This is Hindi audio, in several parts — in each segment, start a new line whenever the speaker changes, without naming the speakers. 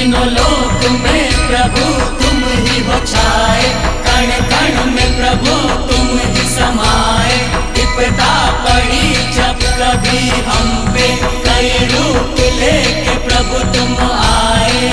तीनों लोक में प्रभु तुम ही हो छाए, कण कण में प्रभु तुम ही समाए। विपदा पड़ी जब कभी हम पे, कई रूप लेके प्रभु तुम आए।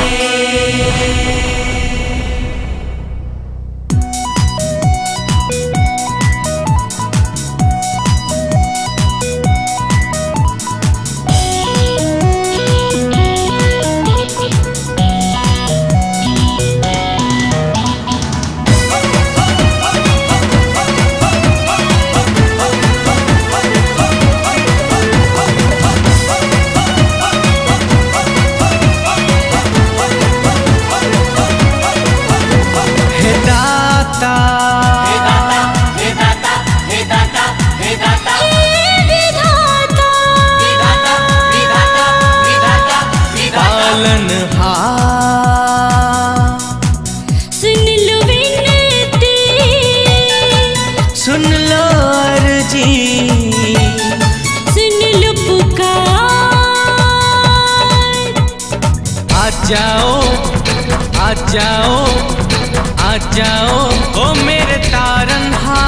आ जाओ ओ मेरे तारनहार।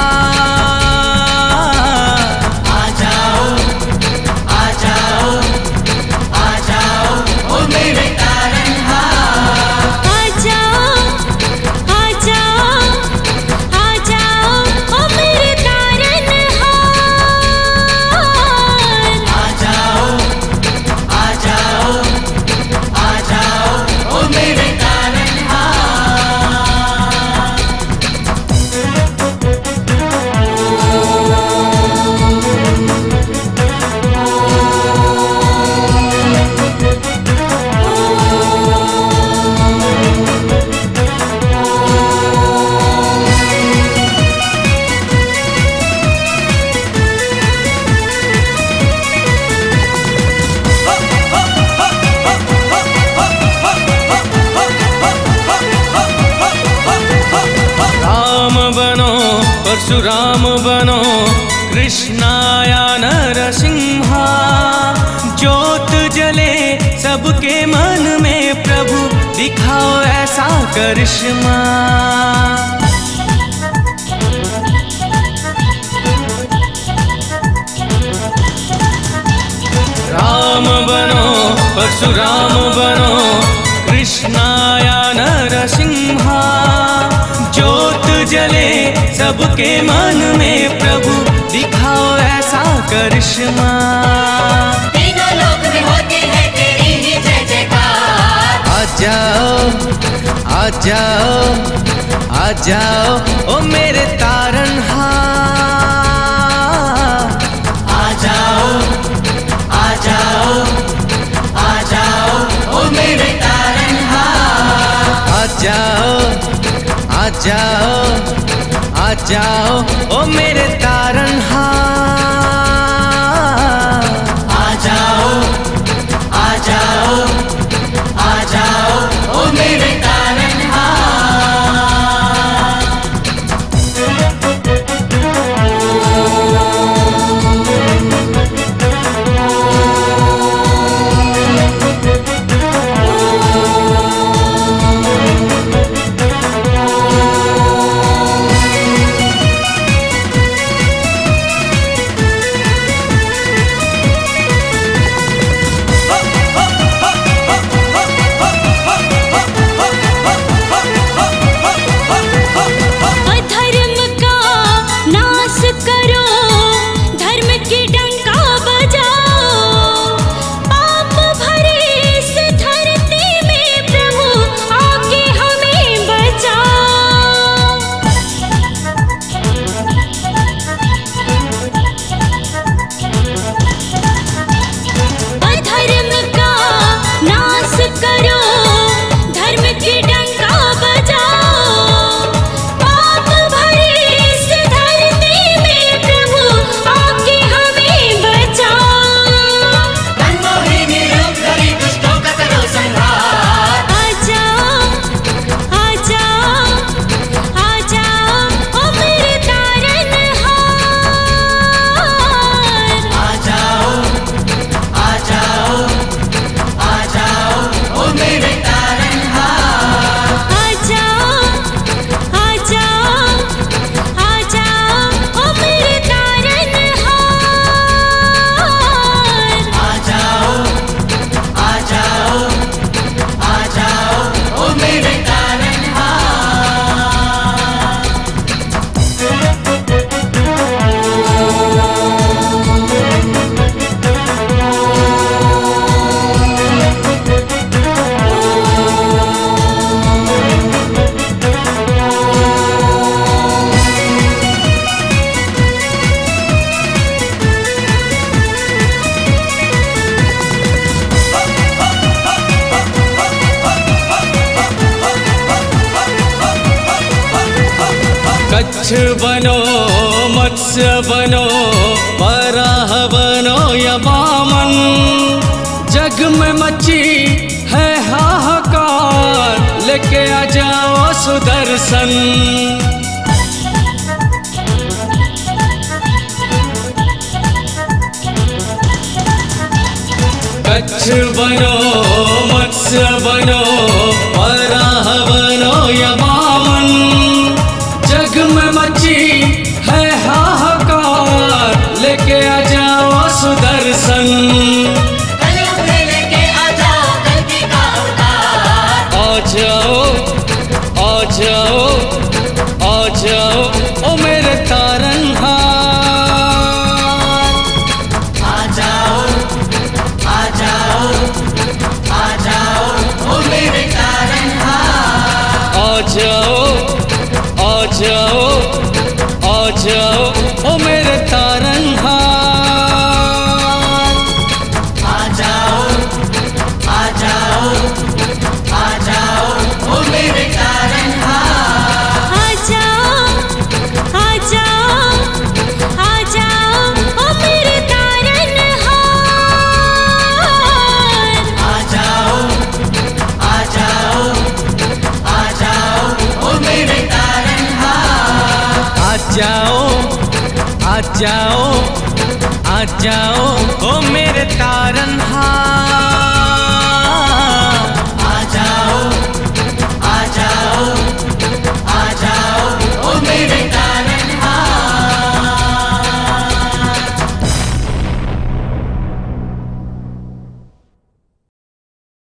आ जाओ आ जाओ आ जाओ ओ मेरे तारनहार।
आ जाओ आ जाओ आ जाओ ओ मेरे तारनहार।
आ जाओ आ जाओ आ जाओ ओ मेरे
परशुराम बनो कृष्णाया नरसिंहा। ज्योत जले सबके मन में प्रभु, दिखाओ ऐसा करिश्मा। राम बनो परशुराम बनो कृष्णाया नरसिंहा। ज्योत जले सबके मन में प्रभु, दिखाओ ऐसा करिश्मा।
तीनों लोक में होती है तेरी ही जय जयकार।
आ जाओ आ जाओ आ जाओ ओ मेरे तारनहार।
आ जाओ आ जाओ आ जाओ ओ मेरे तारनहार।
आ जाओ आ जाओ आ जाओ ओ मेरे तारनहार।
आ जाओ आ जाओ आ जाओ ओ मेरे तारनहार।
बनो मत्स्य बनो वराह बनो या वामन, जग में मची है हाहाकार, लेके आ जाओ सुदर्शन। कच्छ बनो मत्स्य बनो वराह बनो या वामन, जग में मची है हाहाकार, लेके आ जाओ सुदर्शन।
कलयुग में लेके आ जाओ कल्कि का अवतार।
आ जाओ आ जाओ आ जाओ ओ मेरे तारनहार।
आ जाओ आ जाओ आ जाओ ओ मेरे तारनहार।
आ जाओ आ जाओ आ जाओ ओ मेरे तारनहार।
आ जाओ आ जाओ आ जाओ ओ मेरे तारनहार।
आ जाओ आ जाओ आ जाओ ओ मेरे तारनहार।
आ जाओ आ जाओ आ जाओ ओ मेरे तारनहार।
आ जाओ आ जाओ आ जाओ ओ मेरे तारनहार।